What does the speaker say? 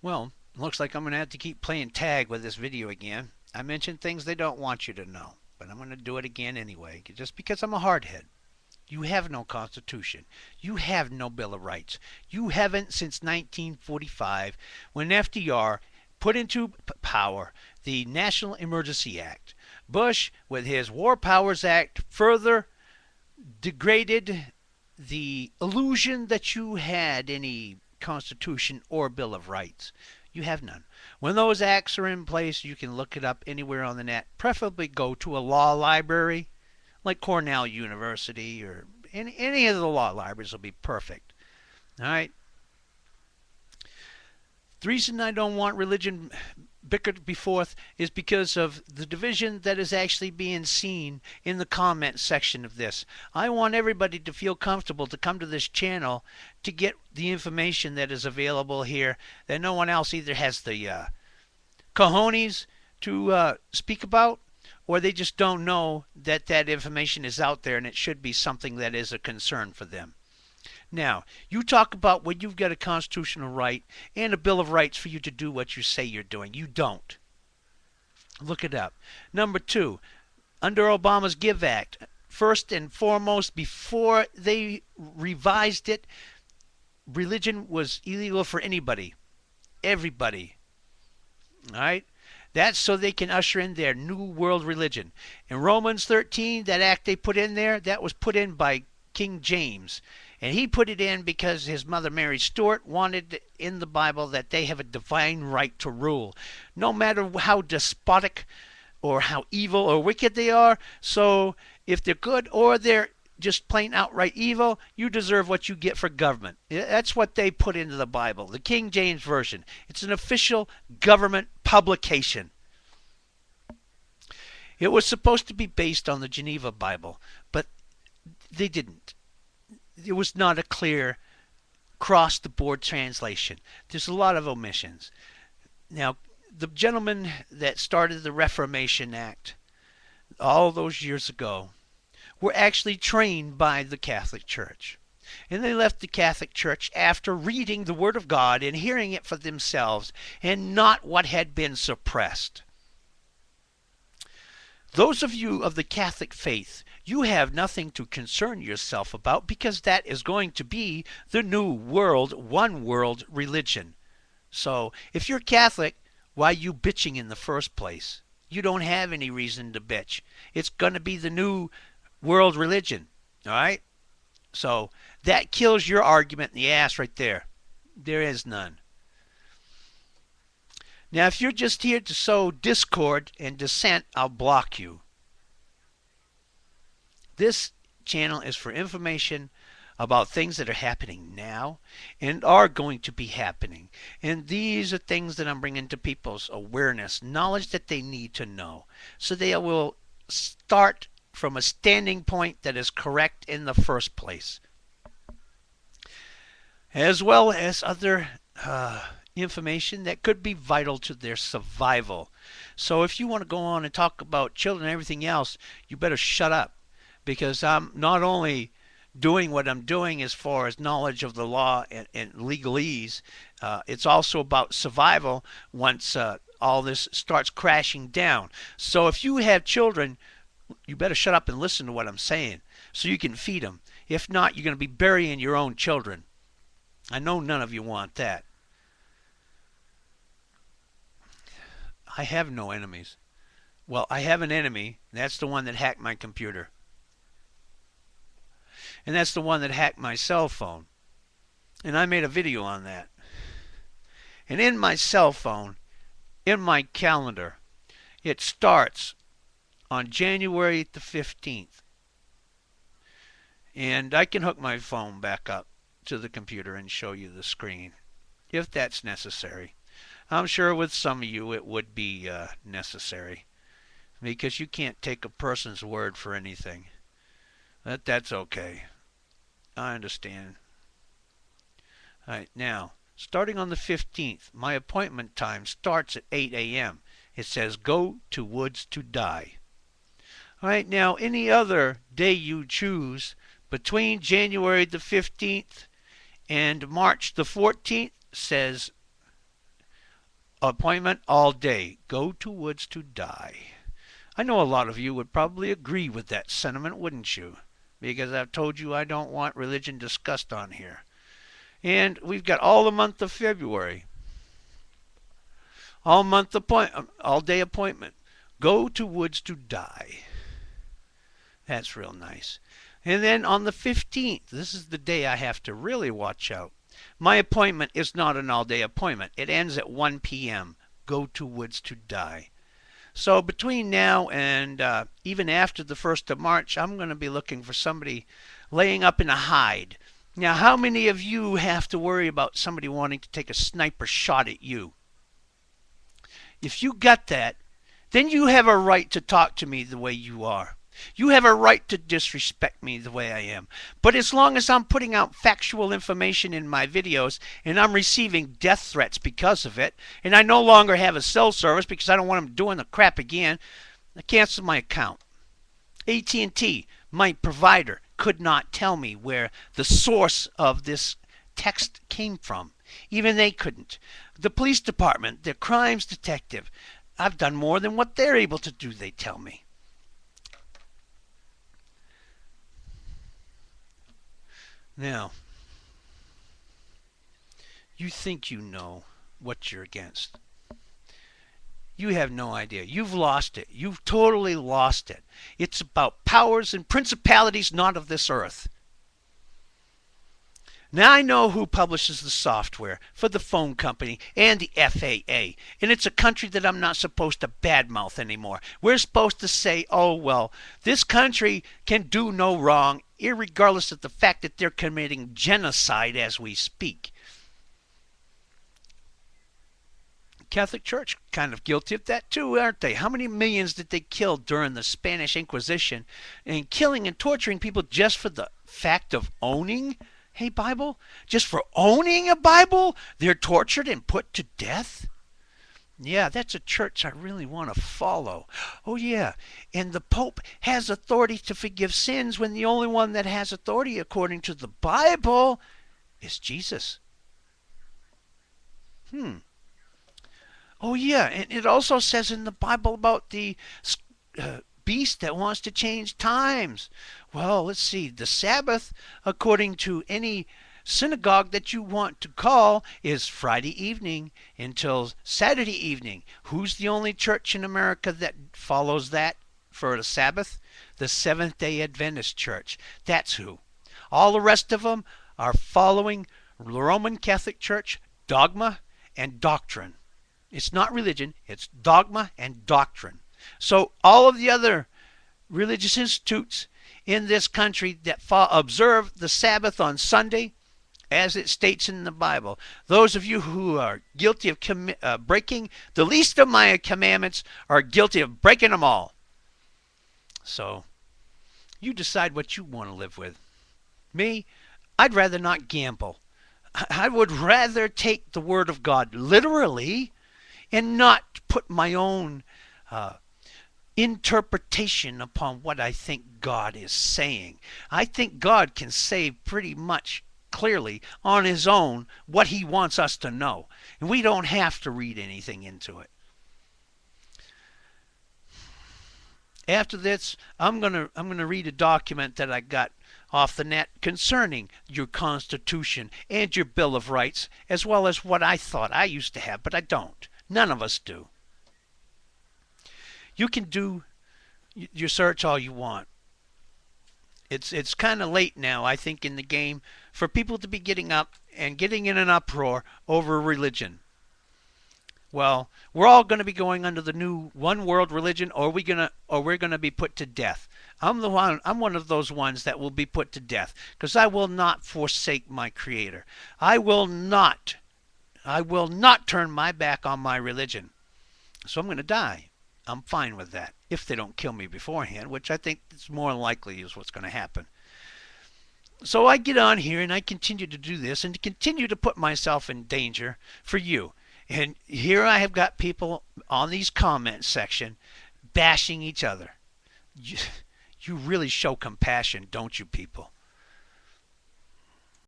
Well, looks like I'm going to have to keep playing tag with this video again. I mentioned things they don't want you to know, but I'm going to do it again anyway, just because I'm a hardhead. You have no Constitution. You have no Bill of Rights. You haven't since 1945 when FDR put into power the National Emergency Act. Bush, with his War Powers Act, further degraded the illusion that you had any Constitution or Bill of Rights. You have none. When those acts are in place, you can look it up anywhere on the net. Preferably go to a law library like Cornell University or any of the law libraries will be perfect. All right. The reason I don't want religion bickered before is because of the division that is actually being seen in the comment section of this. I want everybody to feel comfortable to come to this channel to get the information that is available here that no one else either has the cojones to speak about, or they just don't know that that information is out there and it should be something that is a concern for them. Now, you talk about when you've got a constitutional right and a Bill of Rights for you to do what you say you're doing. You don't. Look it up. Number two, under Obama's Give Act, first and foremost, before they revised it, religion was illegal for anybody. Everybody. All right? That's so they can usher in their new world religion. In Romans 13, that act they put in there, that was put in by King James. And he put it in because his mother, Mary Stuart, wanted in the Bible that they have a divine right to rule, no matter how despotic or how evil or wicked they are. So if they're good or they're just plain outright evil, you deserve what you get for government. That's what they put into the Bible, the King James Version. It's an official government publication. It was supposed to be based on the Geneva Bible, but they didn't. It was not a clear cross-the-board translation. There's a lot of omissions. Now, the gentleman that started the Reformation Act all those years ago were actually trained by the Catholic Church. And they left the Catholic Church after reading the Word of God and hearing it for themselves and not what had been suppressed. Those of you of the Catholic faith, you have nothing to concern yourself about because that is going to be the new world, one world religion. So if you're Catholic, why are you bitching in the first place? You don't have any reason to bitch. It's going to be the new world religion. All right? So that kills your argument in the ass right there. There is none. Now, if you're just here to sow discord and dissent, I'll block you. This channel is for information about things that are happening now and are going to be happening. And these are things that I'm bringing to people's awareness, knowledge that they need to know, so they will start from a standing point that is correct in the first place, as well as other information that could be vital to their survival. So if you want to go on and talk about children and everything else, you better shut up, because I'm not only doing what I'm doing as far as knowledge of the law and legalese, it's also about survival once all this starts crashing down. So if you have children, you better shut up and listen to what I'm saying so you can feed them. If not, you're going to be burying your own children. I know none of you want that. I have no enemies. Well, I have an enemy. That's the one that hacked my computer. And that's the one that hacked my cell phone. And I made a video on that. And in my cell phone, in my calendar, it starts on January the 15th. And I can hook my phone back up to the computer and show you the screen, if that's necessary. I'm sure with some of you it would be necessary, because you can't take a person's word for anything. That's okay. I understand. All right, now, starting on the 15th, my appointment time starts at 8 a.m. It says, go to woods to die. All right, now, any other day you choose between January the 15th and March the 14th says appointment all day. Go to woods to die. I know a lot of you would probably agree with that sentiment, wouldn't you? Because I've told you I don't want religion discussed on here. And we've got all the month of February. All day appointment. Go to woods to die. That's real nice. And then on the 15th, this is the day I have to really watch out. My appointment is not an all-day appointment. It ends at 1 p.m. Go to woods to die. So between now and even after the 1st of March, I'm going to be looking for somebody laying up in a hide. Now, how many of you have to worry about somebody wanting to take a sniper shot at you? If you got that, then you have a right to talk to me the way you are. You have a right to disrespect me the way I am. But as long as I'm putting out factual information in my videos and I'm receiving death threats because of it, and I no longer have a cell service because I don't want them doing the crap again, I cancel my account. AT&T, my provider, could not tell me where the source of this text came from. Even they couldn't. The police department, the crimes detective, I've done more than what they're able to do, they tell me. Now, you think you know what you're against. You have no idea. You've lost it. You've totally lost it. It's about powers and principalities not of this earth. Now I know who publishes the software for the phone company and the FAA. And it's a country that I'm not supposed to badmouth anymore. We're supposed to say, oh, well, this country can do no wrong, irregardless of the fact that they're committing genocide as we speak. Catholic Church kind of guilty of that too, aren't they? How many millions did they kill during the Spanish Inquisition? And killing and torturing people just for the fact of owning a Bible? Just for owning a Bible, they're tortured and put to death? Yeah, that's a church I really want to follow. Oh yeah, and the Pope has authority to forgive sins when the only one that has authority according to the Bible is Jesus. Oh yeah, and it also says in the Bible about the beast that wants to change times. Well, let's see. The Sabbath, according to any synagogue that you want to call, is Friday evening until Saturday evening. Who's the only church in America that follows that for the Sabbath? The Seventh-day Adventist Church. That's who. All the rest of them are following the Roman Catholic Church dogma and doctrine. It's not religion, it's dogma and doctrine. So all of the other religious institutes in this country that observe the Sabbath on Sunday, as it states in the Bible, those of you who are guilty of breaking the least of my commandments are guilty of breaking them all. So you decide what you want to live with. Me, I'd rather not gamble. I would rather take the Word of God literally and not put my own interpretation upon what I think God is saying. I think God can say pretty much clearly on his own what he wants us to know. And we don't have to read anything into it. After this, I'm gonna read a document that I got off the net concerning your Constitution and your Bill of Rights, as well as what I thought I used to have, but I don't. None of us do. You can do your search all you want. It's kind of late now, I think, in the game for people to be getting up and getting in an uproar over religion. Well, we're all going to be going under the new one world religion, or we're going to be put to death. I'm one of those ones that will be put to death, because I will not forsake my Creator. I will not turn my back on my religion. So I'm going to die. I'm fine with that, if they don't kill me beforehand, which I think is more likely is what's going to happen. So I get on here and I continue to do this and to continue to put myself in danger for you. And here I have got people on these comment section bashing each other. You really show compassion, don't you, people?